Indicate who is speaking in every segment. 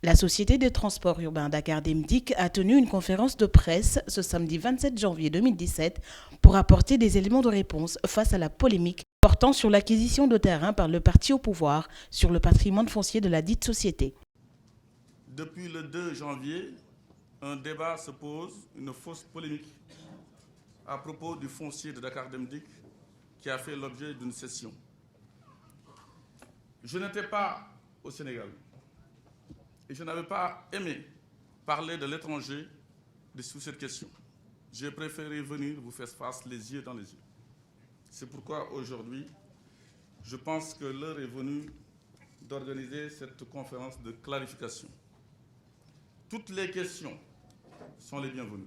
Speaker 1: La société de transport urbain Dakar Dem Dikk a tenu une conférence de presse ce samedi 27 janvier 2017 pour apporter des éléments de réponse face à la polémique portant sur l'acquisition de terrains par le parti au pouvoir sur le patrimoine foncier de la dite société.
Speaker 2: Depuis le 2 janvier, un débat se pose, une fausse polémique à propos du foncier de Dakar Dem Dikk qui a fait l'objet d'une session. Je n'étais pas au Sénégal et je n'avais pas aimé parler de l'étranger sous cette question. J'ai préféré venir vous faire face les yeux dans les yeux. C'est pourquoi aujourd'hui, je pense que l'heure est venue d'organiser cette conférence de clarification. Toutes les questions sont les bienvenues.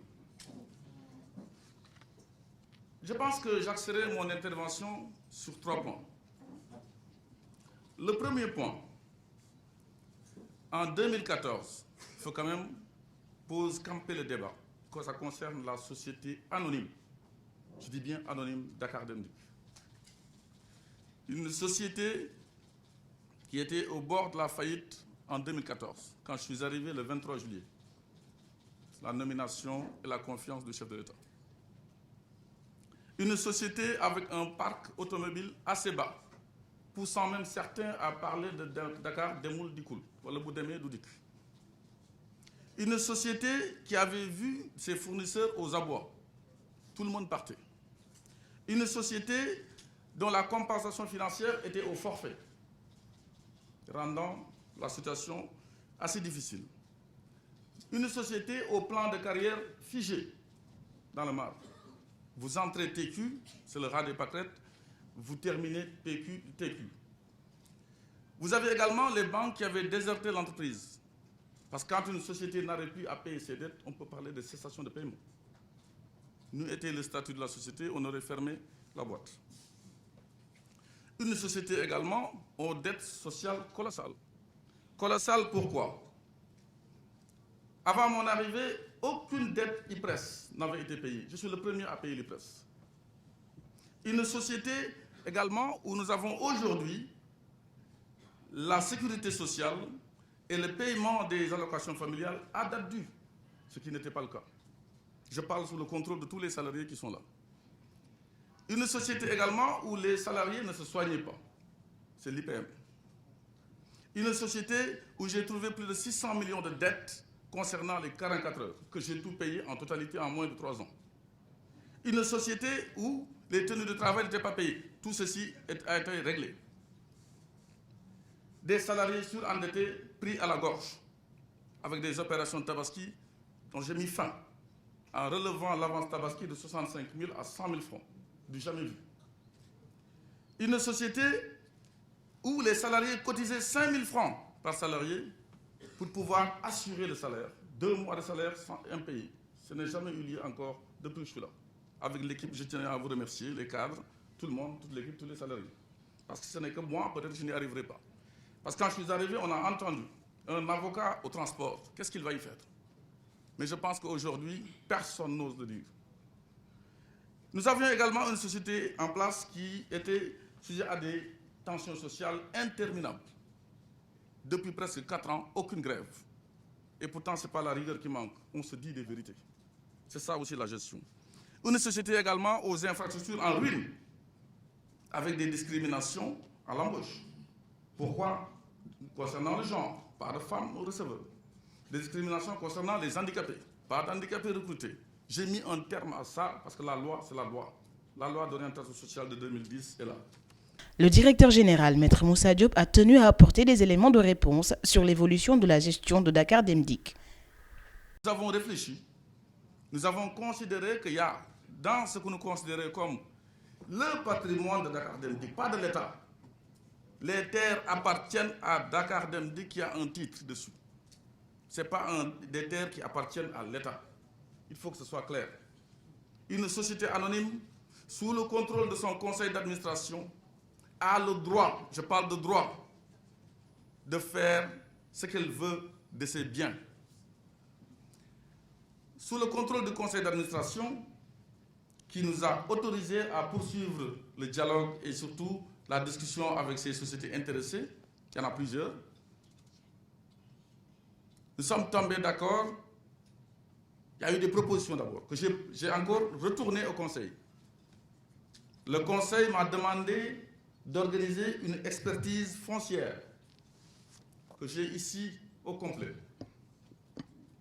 Speaker 2: Je pense que j'axerai mon intervention sur 3 points. Le premier point, en 2014, il faut quand même camper le débat, quand ça concerne la société anonyme. Je dis bien anonyme, Dakar Dem Dikk. Une société qui était au bord de la faillite en 2014, quand je suis arrivé le 23 juillet. La nomination et la confiance du chef de l'État. Une société avec un parc automobile assez bas, poussant même certains à parler de Dakar Demoul Dikul, wala bu demee du dikk. Une société qui avait vu ses fournisseurs aux abois. Tout le monde partait. Une société dont la compensation financière était au forfait, rendant la situation assez difficile. Une société au plan de carrière figé dans le marbre. Vous entrez TQ, c'est le rat des pâquerettes, vous terminez PQ, TQ. Vous avez également les banques qui avaient déserté l'entreprise. Parce que quand une société n'arrive plus à payer ses dettes, on peut parler de cessation de paiement. Nous était le statut de la société, on aurait fermé la boîte. Une société également aux dettes sociales colossales. Colossales pourquoi? Avant mon arrivée, aucune dette IPRES n'avait été payée. Je suis le premier à payer l'IPRES. Une société également où nous avons aujourd'hui la sécurité sociale et le paiement des allocations familiales à date due, ce qui n'était pas le cas. Je parle sous le contrôle de tous les salariés qui sont là. Une société également où les salariés ne se soignaient pas, c'est l'IPM. Une société où j'ai trouvé plus de 600 millions de dettes concernant les 44 heures, que j'ai tout payé en totalité en moins de 3 ans. Une société où les tenues de travail n'étaient pas payées. Tout ceci a été réglé. Des salariés surendettés pris à la gorge, avec des opérations Tabaski dont j'ai mis fin, en relevant l'avance Tabaski de 65 000 à 100 000 francs, du jamais vu. Une société où les salariés cotisaient 5 000 francs par salarié pour pouvoir assurer le salaire. 2 mois de salaire sans impayé. Ce n'est jamais eu lieu encore depuis que je suis là. Avec l'équipe, je tiens à vous remercier, les cadres, tout le monde, toute l'équipe, tous les salariés. Parce que ce n'est que moi, peut-être que je n'y arriverai pas. Parce que quand je suis arrivé, on a entendu un avocat au transport. Qu'est-ce qu'il va y faire? Mais je pense qu'aujourd'hui, personne n'ose le dire. Nous avions également une société en place qui était sujet à des tensions sociales interminables. Depuis presque 4 ans, aucune grève. Et pourtant, ce n'est pas la rigueur qui manque. On se dit des vérités. C'est ça aussi la gestion. Une société également aux infrastructures en ruine, avec des discriminations à l'embauche. Pourquoi? Concernant le genre, pas de femmes au receveur. Des discriminations concernant les handicapés, pas d'handicapés recrutés. J'ai mis un terme à ça parce que la loi, c'est la loi. La loi d'orientation sociale de 2010 est là.
Speaker 1: Le directeur général, Maître Moussa Diop, a tenu à apporter des éléments de réponse sur l'évolution de la gestion de Dakar Dem Dikk.
Speaker 2: Nous avons réfléchi, nous avons considéré qu'il y a, dans ce que nous considérons comme le patrimoine de Dakar Dem Dikk, pas de l'État. Les terres appartiennent à Dakar Dem Dikk qui a un titre dessus. Ce n'est pas des terres qui appartiennent à l'État. Il faut que ce soit clair. Une société anonyme, sous le contrôle de son conseil d'administration, a le droit, je parle de droit, de faire ce qu'elle veut de ses biens. Sous le contrôle du conseil d'administration, qui nous a autorisé à poursuivre le dialogue et surtout la discussion avec ces sociétés intéressées, il y en a plusieurs, nous sommes tombés d'accord. Il y a eu des propositions d'abord, que j'ai encore retourné au Conseil. Le Conseil m'a demandé d'organiser une expertise foncière, que j'ai ici au complet.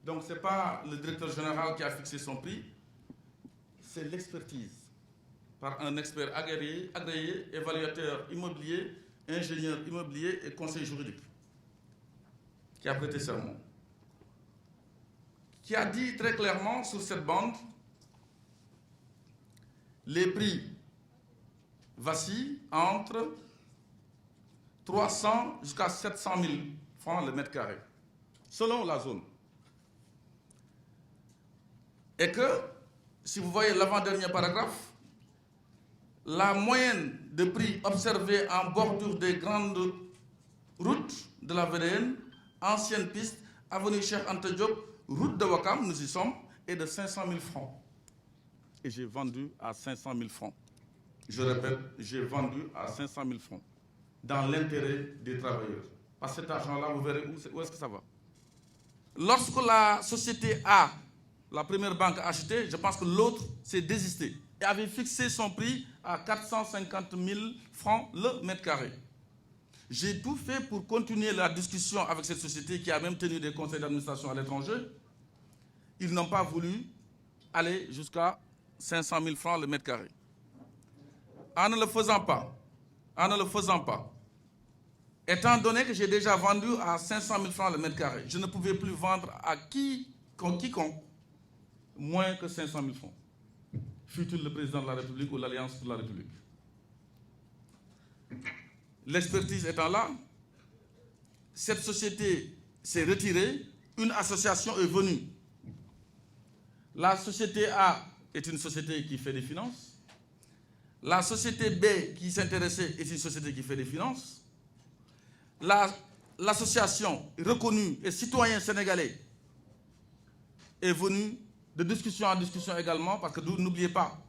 Speaker 2: Donc ce n'est pas le directeur général qui a fixé son prix, c'est l'expertise par un expert agréé, évaluateur immobilier, ingénieur immobilier et conseiller juridique, qui a prêté serment, qui a dit très clairement sur cette bande, les prix vacillent entre 300 jusqu'à 700 000 francs le mètre carré, selon la zone. Et que, si vous voyez l'avant-dernier paragraphe, la moyenne de prix observée en bordure des grandes routes de la VDN, ancienne piste, avenue Cheikh Anta Diop, route de Ouakam, nous y sommes, est de 500 000 francs. Et j'ai vendu à 500 000 francs. Je répète, j'ai vendu à 500 000 francs, dans l'intérêt des travailleurs. Parce que cet argent-là, vous verrez où est-ce que ça va. Lorsque la société A, la première banque, a acheté, je pense que l'autre s'est désisté et avait fixé son prix à 450 000 francs le mètre carré. J'ai tout fait pour continuer la discussion avec cette société qui a même tenu des conseils d'administration à l'étranger. Ils n'ont pas voulu aller jusqu'à 500 000 francs le mètre carré. En ne le faisant pas, étant donné que j'ai déjà vendu à 500 000 francs le mètre carré, je ne pouvais plus vendre à quiconque moins que 500 000 francs, fût-il le président de la République ou l'Alliance pour la République. L'expertise étant là, cette société s'est retirée, une association est venue. La société A est une société qui fait des finances. La société B qui s'intéressait est une société qui fait des finances. L'association reconnue et citoyen sénégalais est venue de discussion en discussion également, parce que n'oubliez pas,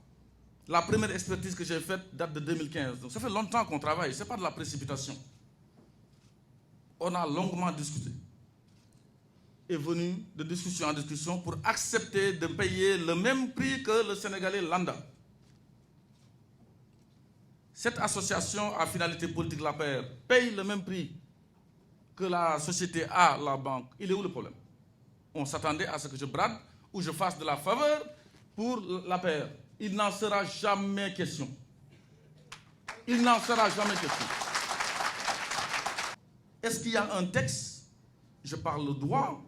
Speaker 2: la première expertise que j'ai faite date de 2015. Donc ça fait longtemps qu'on travaille, ce n'est pas de la précipitation. On a longuement discuté. Est venu de discussion en discussion pour accepter de payer le même prix que le Sénégalais lambda. Cette association à finalité politique, l'APR, paye le même prix que la société A, la banque. Il est où le problème? On s'attendait à ce que je brade ou je fasse de la faveur pour l'APR. Il n'en sera jamais question. Il n'en sera jamais question. Est-ce qu'il y a un texte? Je parle le droit,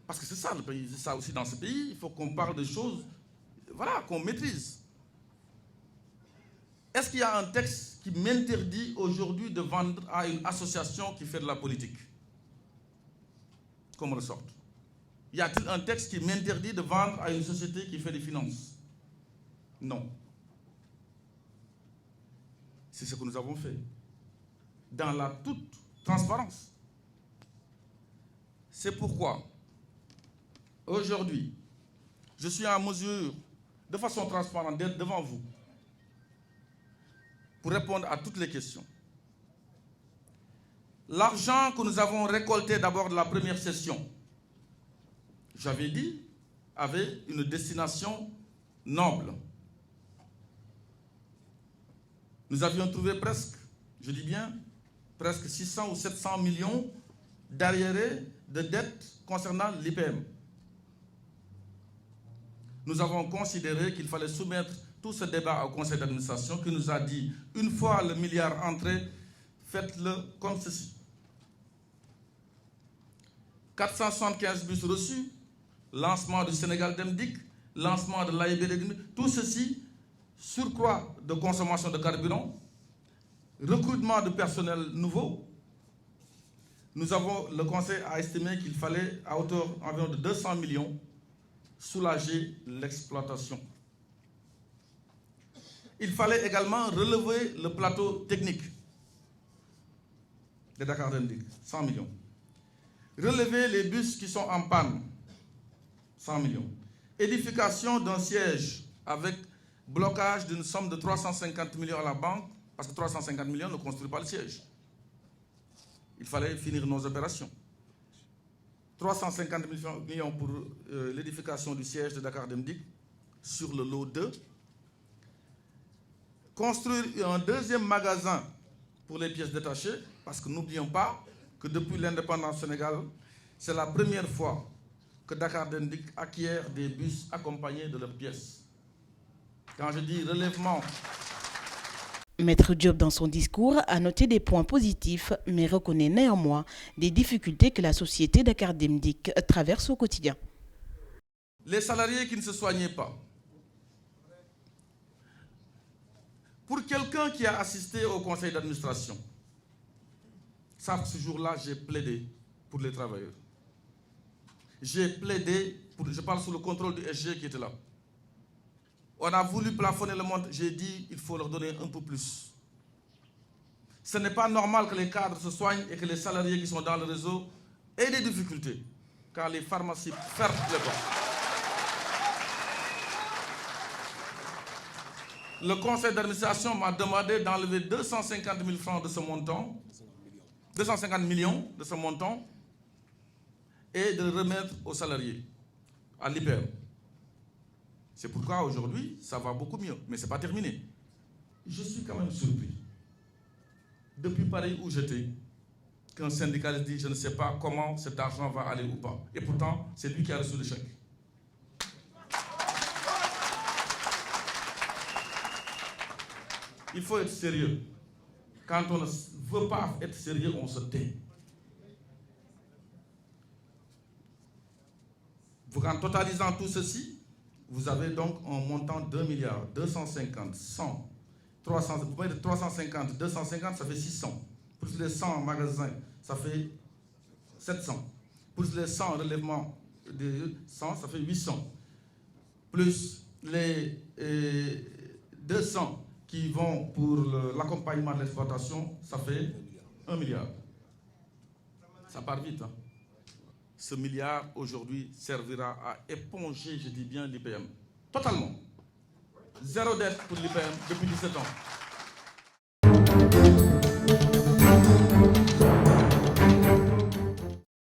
Speaker 2: parce que c'est ça le pays, c'est ça aussi dans ce pays. Il faut qu'on parle des choses, voilà, qu'on maîtrise. Est-ce qu'il y a un texte qui m'interdit aujourd'hui de vendre à une association qui fait de la politique? Qu'on me ressorte. Y a-t-il un texte qui m'interdit de vendre à une société qui fait des finances? Non. C'est ce que nous avons fait. Dans la toute transparence. C'est pourquoi, aujourd'hui, je suis en mesure, de façon transparente, d'être devant vous, pour répondre à toutes les questions. L'argent que nous avons récolté d'abord de la première session, j'avais dit, avait une destination noble. Nous avions trouvé presque, je dis bien, presque 600 ou 700 millions d'arriérés de dettes concernant l'IPM. Nous avons considéré qu'il fallait soumettre tout ce débat au conseil d'administration qui nous a dit, une fois le milliard entré, faites-le comme ceci. 475 bus reçus, lancement du Sénégal Demdik, lancement de l'AIBD, tout ceci, surcroît de consommation de carburant, recrutement de personnel nouveau. Le conseil a estimé qu'il fallait, à hauteur environ de 200 millions, soulager l'exploitation. Il fallait également relever le plateau technique de Dakar Demdik, 100 millions. Relever les bus qui sont en panne, 100 millions. Édification d'un siège avec blocage d'une somme de 350 millions à la banque, parce que 350 millions ne construit pas le siège. Il fallait finir nos opérations. 350 millions pour l'édification du siège de Dakar Dem Dikk sur le lot 2. Construire un deuxième magasin pour les pièces détachées, parce que n'oublions pas que depuis l'indépendance du Sénégal, c'est la première fois que Dakar Dem Dikk acquiert des bus accompagnés de leurs pièces. Quand je dis relèvement...
Speaker 1: Maître Diop, dans son discours, a noté des points positifs, mais reconnaît néanmoins des difficultés que la société Dakar Dem Dikk traverse au quotidien.
Speaker 2: Les salariés qui ne se soignaient pas. Pour quelqu'un qui a assisté au conseil d'administration, ce jour-là, j'ai plaidé pour les travailleurs. J'ai plaidé, je parle sous le contrôle du SG qui était là. On a voulu plafonner le montant, j'ai dit il faut leur donner un peu plus. Ce n'est pas normal que les cadres se soignent et que les salariés qui sont dans le réseau aient des difficultés quand les pharmacies ferment les portes. Le conseil d'administration m'a demandé d'enlever 250 000 francs de ce montant, 250 millions de ce montant, et de le remettre aux salariés, à l'IPM. C'est pourquoi aujourd'hui, ça va beaucoup mieux, mais ce n'est pas terminé. Je suis quand même surpris, depuis Paris où j'étais, qu'un syndicaliste dit « je ne sais pas comment cet argent va aller ou pas ». Et pourtant, c'est lui qui a reçu le chèque. Il faut être sérieux. Quand on ne veut pas être sérieux, on se tait. En totalisant tout ceci, vous avez donc un montant de 2 milliards, 250, 100, 300, vous pouvez de 350, 250, ça fait 600. Plus les 100 magasins, ça fait 700. Plus les 100 relèvements de 100, ça fait 800. Plus les 200 qui vont pour l'accompagnement de l'exploitation, ça fait 1 milliard. Ça part vite, hein? Ce milliard, aujourd'hui, servira à éponger, je dis bien, l'IPM. Totalement. Zéro dette pour l'IPM depuis 17 ans.